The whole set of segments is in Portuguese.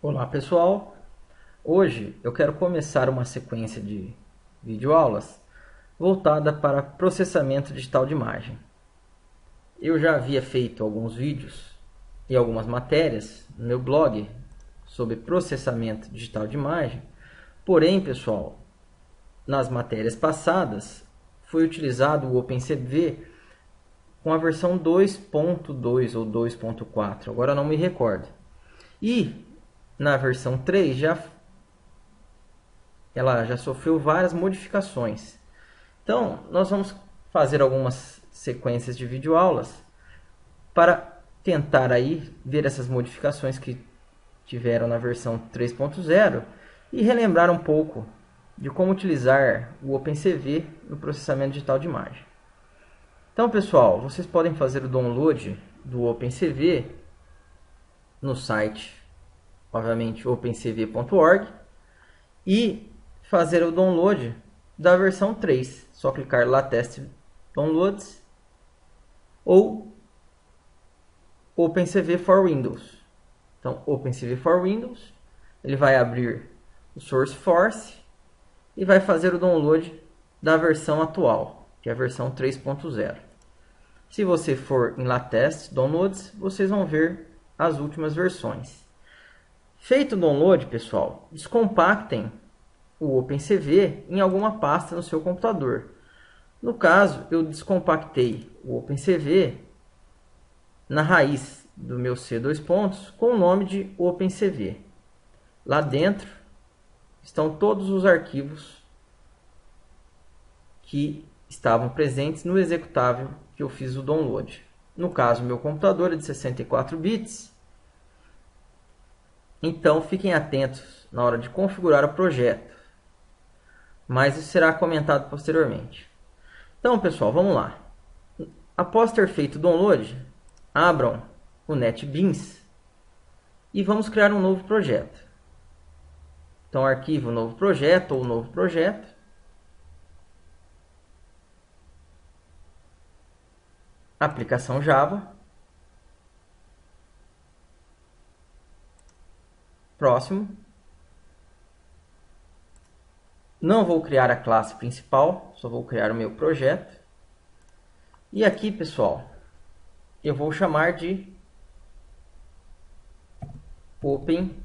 Olá pessoal, hoje eu quero começar uma sequência de videoaulas voltada para processamento digital de imagem. Eu já havia feito alguns vídeos e algumas matérias no meu blog sobre processamento digital de imagem, porém pessoal, nas matérias passadas foi utilizado o OpenCV com a versão 2.2 ou 2.4, agora não me recordo. E na versão 3 ela já sofreu várias modificações. Então, nós vamos fazer algumas sequências de videoaulas para tentar aí ver essas modificações que tiveram na versão 3.0 e relembrar um pouco de como utilizar o OpenCV no processamento digital de imagem. Então, pessoal, vocês podem fazer o download do OpenCV no site, obviamente, opencv.org, e fazer o download da versão 3. Só clicar lá Test Downloads ou OpenCV for Windows. Então, OpenCV for Windows, ele vai abrir o SourceForge e vai fazer o download da versão atual, que é a versão 3.0. Se você for em lá Test Downloads, vocês vão ver as últimas versões. Feito o download, pessoal, descompactem o OpenCV em alguma pasta no seu computador. No caso, eu descompactei o OpenCV na raiz do meu C2 pontos com o nome de OpenCV. Lá dentro estão todos os arquivos que estavam presentes no executável que eu fiz o download. No caso, meu computador é de 64 bits. Então, fiquem atentos na hora de configurar o projeto. Mas isso será comentado posteriormente. Então, pessoal, vamos lá. Após ter feito o download, abram o NetBeans e vamos criar um novo projeto. Então, arquivo novo projeto ou novo projeto. Aplicação Java. Próximo. Não vou criar a classe principal, só vou criar o meu projeto. E aqui, pessoal, eu vou chamar de OpenCV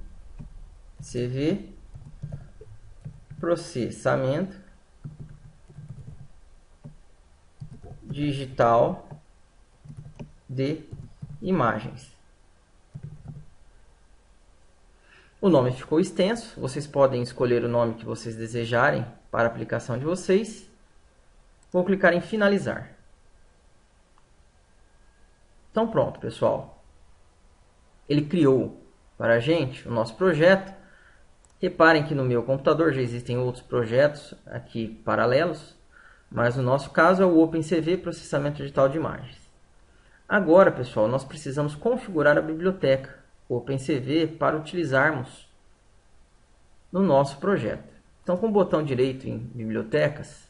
Processamento Digital de Imagens. O nome ficou extenso, vocês podem escolher o nome que vocês desejarem para a aplicação de vocês. Vou clicar em finalizar. Então pronto, pessoal. Ele criou para a gente o nosso projeto. Reparem que no meu computador já existem outros projetos aqui paralelos, mas no nosso caso é o OpenCV Processamento Digital de Imagens. Agora, pessoal, nós precisamos configurar a biblioteca OpenCV para utilizarmos no nosso projeto. Então, com o botão direito em Bibliotecas,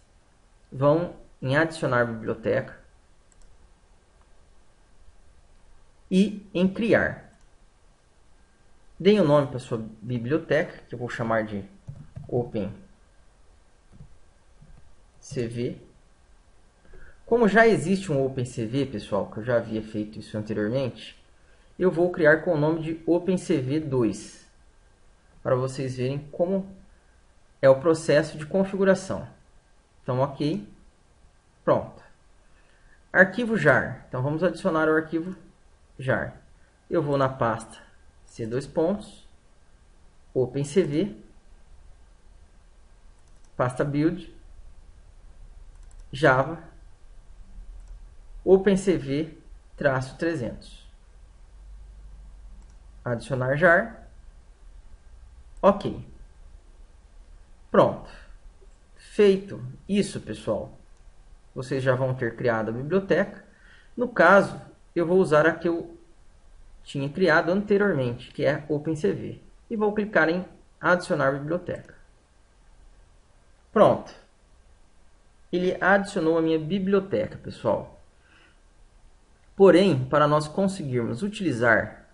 vão em Adicionar Biblioteca e em Criar. Deem o nome para a sua biblioteca, que eu vou chamar de OpenCV. Como já existe um OpenCV, pessoal, que eu já havia feito isso anteriormente, eu vou criar com o nome de OpenCV2, para vocês verem como é o processo de configuração. Então, ok. Pronto. Arquivo jar. Então, vamos adicionar o arquivo jar. Eu vou na pasta C2 pontos, OpenCV, pasta build, Java, OpenCV-300. Adicionar jar. Ok. Pronto. Feito isso, pessoal, vocês já vão ter criado a biblioteca. No caso, eu vou usar a que eu tinha criado anteriormente, que é OpenCV. E vou clicar em adicionar biblioteca. Pronto. Ele adicionou a minha biblioteca, pessoal. Porém, para nós conseguirmos utilizar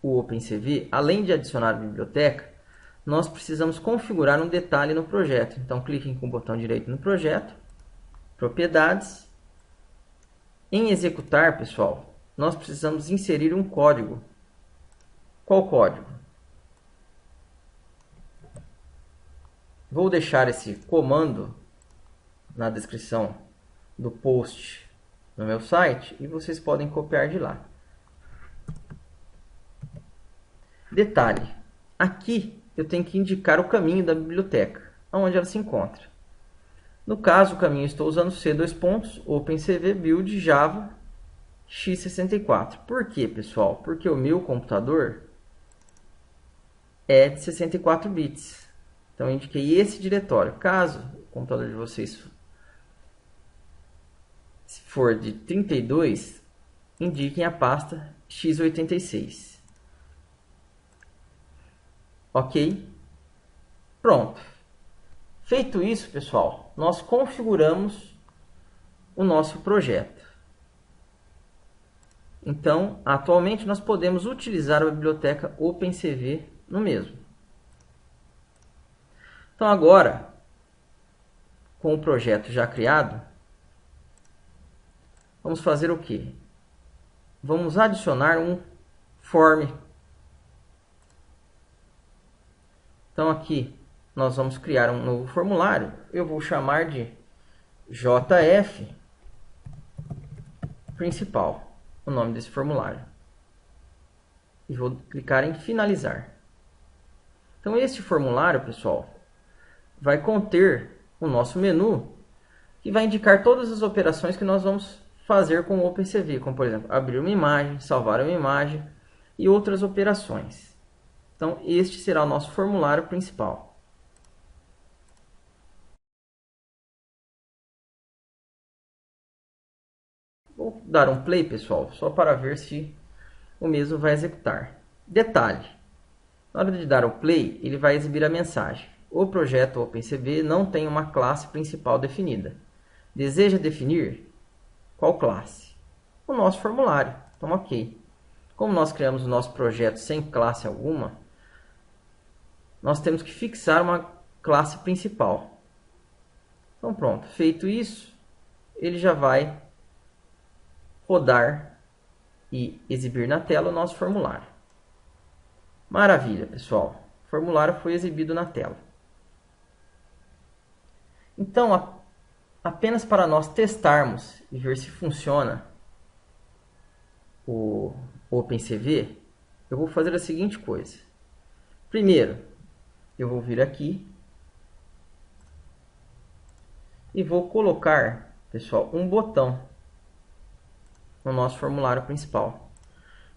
o OpenCV, além de adicionar a biblioteca, nós precisamos configurar um detalhe no projeto. Então, cliquem com o botão direito no projeto, propriedades. Em executar, pessoal, nós precisamos inserir um código. Qual código? Vou deixar esse comando na descrição do post no meu site e vocês podem copiar de lá. Detalhe, aqui eu tenho que indicar o caminho da biblioteca, onde ela se encontra. No caso, o caminho estou usando C++, OpenCV, Build, Java, x64. Por quê, pessoal? Porque o meu computador é de 64 bits. Então, eu indiquei esse diretório. Caso o computador de vocês for de 32, indiquem a pasta x86. Ok? Pronto. Feito isso, pessoal, nós configuramos o nosso projeto. Então, atualmente, nós podemos utilizar a biblioteca OpenCV no mesmo. Então, agora, com o projeto já criado, vamos fazer o quê? Vamos adicionar um form. Então, aqui, nós vamos criar um novo formulário. Eu vou chamar de JF principal, o nome desse formulário. E vou clicar em finalizar. Então, este formulário, pessoal, vai conter o nosso menu, que vai indicar todas as operações que nós vamos fazer com o OpenCV, como, por exemplo, abrir uma imagem, salvar uma imagem e outras operações. Então, este será o nosso formulário principal. Vou dar um play, pessoal, só para ver se o mesmo vai executar. Detalhe, na hora de dar o play, ele vai exibir a mensagem. O projeto OpenCV não tem uma classe principal definida. Deseja definir qual classe? O nosso formulário. Então, ok. Como nós criamos o nosso projeto sem classe alguma, nós temos que fixar uma classe principal. Então, pronto. Feito isso, ele já vai rodar e exibir na tela o nosso formulário. Maravilha, pessoal. O formulário foi exibido na tela. Então, apenas para nós testarmos e ver se funciona o OpenCV, eu vou fazer a seguinte coisa. Primeiro, eu vou vir aqui e vou colocar, pessoal, um botão no nosso formulário principal.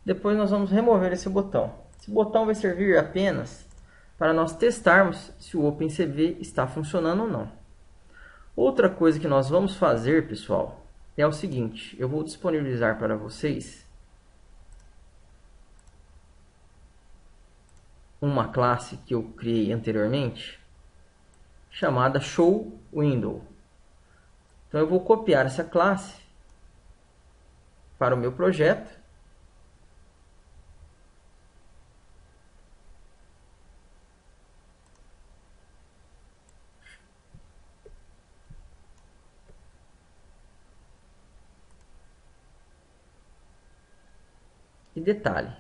Depois nós vamos remover esse botão. Esse botão vai servir apenas para nós testarmos se o OpenCV está funcionando ou não. Outra coisa que nós vamos fazer, pessoal, é o seguinte. Eu vou disponibilizar para vocês uma classe que eu criei anteriormente, chamada showWindow. Então eu vou copiar essa classe para o meu projeto. E detalhe,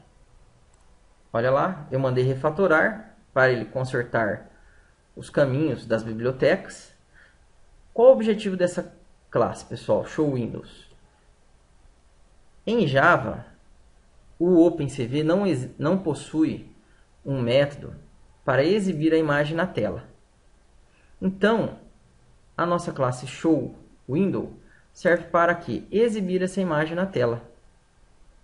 olha lá, eu mandei refatorar para ele consertar os caminhos das bibliotecas. Qual o objetivo dessa classe, pessoal? showWindows. Em Java, o OpenCV não possui um método para exibir a imagem na tela. Então, a nossa classe showWindow serve para quê? Exibir essa imagem na tela.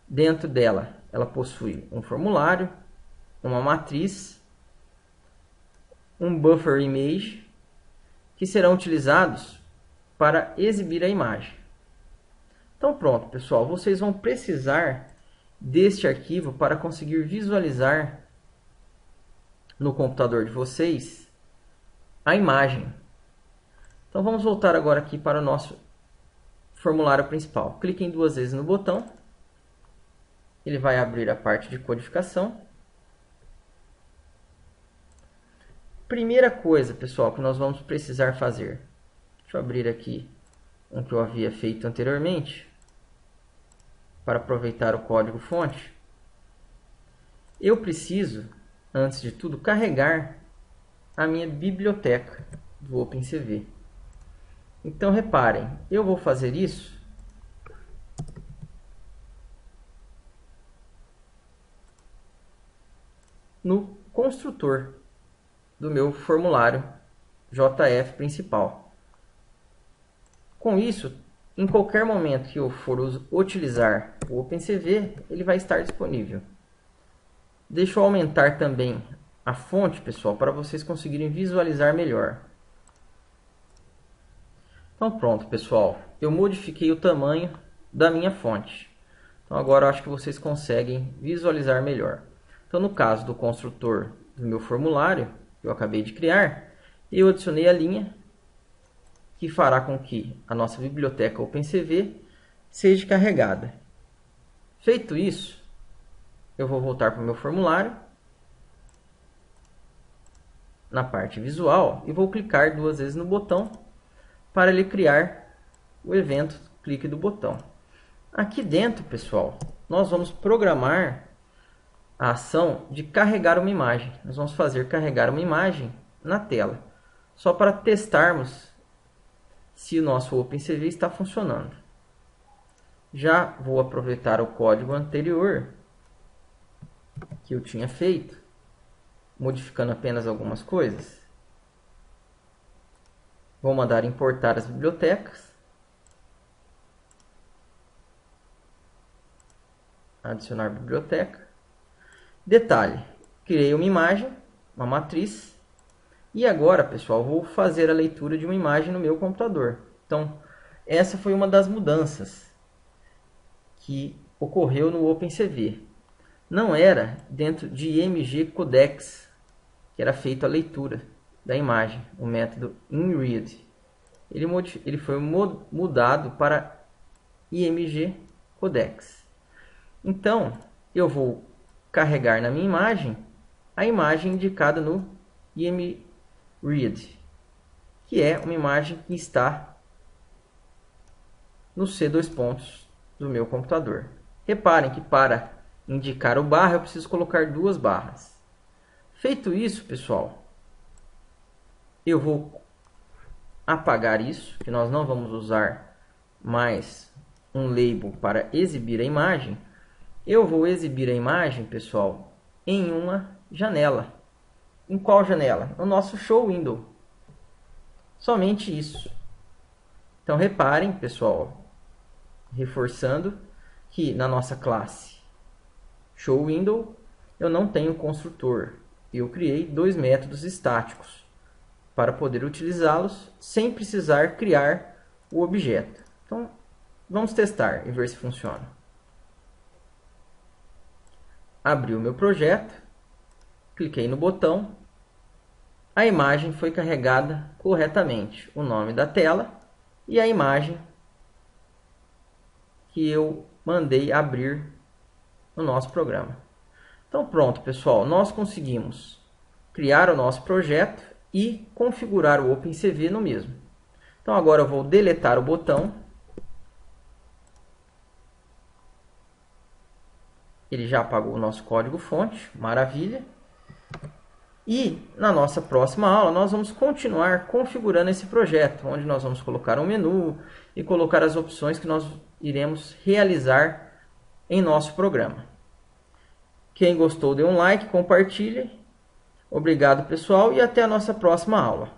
Dentro dela, ela possui um formulário, uma matriz, um buffer image, que serão utilizados para exibir a imagem. Então pronto, pessoal, vocês vão precisar deste arquivo para conseguir visualizar no computador de vocês a imagem. Então vamos voltar agora aqui para o nosso formulário principal. Cliquem duas vezes no botão ele vai abrir a parte de codificação. Primeira coisa, pessoal, que nós vamos precisar fazer. Deixa eu abrir aqui um que eu havia feito anteriormente, para aproveitar o código fonte. Eu preciso, antes de tudo, carregar a minha biblioteca do OpenCV. Então, reparem, eu vou fazer isso no construtor do meu formulário JF principal. Com isso, em qualquer momento que eu for utilizar o OpenCV, ele vai estar disponível. Deixa eu aumentar também a fonte, pessoal, para vocês conseguirem visualizar melhor. Então pronto, pessoal, eu modifiquei o tamanho da minha fonte. Então agora eu acho que vocês conseguem visualizar melhor. Então no caso do construtor do meu formulário, que eu acabei de criar, eu adicionei a linha que fará com que a nossa biblioteca OpenCV seja carregada. Feito isso, eu vou voltar para o meu formulário, na parte visual, e vou clicar 2 vezes no botão para ele criar o evento clique do botão. Aqui dentro, pessoal, nós vamos programar a ação de carregar uma imagem. Nós vamos fazer carregar uma imagem na tela, só para testarmos se o nosso OpenCV está funcionando. Já vou aproveitar o código anterior que eu tinha feito, modificando apenas algumas coisas. Vou mandar importar as bibliotecas. Adicionar biblioteca. Detalhe, criei uma imagem, uma matriz. E agora, pessoal, vou fazer a leitura de uma imagem no meu computador. Então, essa foi uma das mudanças que ocorreu no OpenCV. Não era dentro de IMG Codecs que era feita a leitura da imagem, o método InRead. Ele foi mudado para IMG Codecs. Então, eu vou carregar na minha imagem a imagem indicada no InRead, que é uma imagem que está no C2 pontos do meu computador. Reparem que para indicar o barra eu preciso colocar 2 barras. Feito isso, pessoal, eu vou apagar isso, que nós não vamos usar mais um label para exibir a imagem. Eu vou exibir a imagem, pessoal, em uma janela. Em qual janela? No nosso show window. Somente isso. Então reparem, pessoal, reforçando que na nossa classe show window eu não tenho construtor. Eu criei 2 métodos estáticos para poder utilizá-los sem precisar criar o objeto. Então, vamos testar e ver se funciona. Abri o meu projeto, cliquei no botão, a imagem foi carregada corretamente, o nome da tela e a imagem que eu mandei abrir no nosso programa. Então pronto, pessoal, nós conseguimos criar o nosso projeto e configurar o OpenCV no mesmo. Então agora eu vou deletar o botão. Ele já apagou o nosso código fonte, maravilha. E na nossa próxima aula nós vamos continuar configurando esse projeto, onde nós vamos colocar um menu e colocar as opções que nós iremos realizar em nosso programa. Quem gostou, dê um like, compartilhe. Obrigado, pessoal, e até a nossa próxima aula.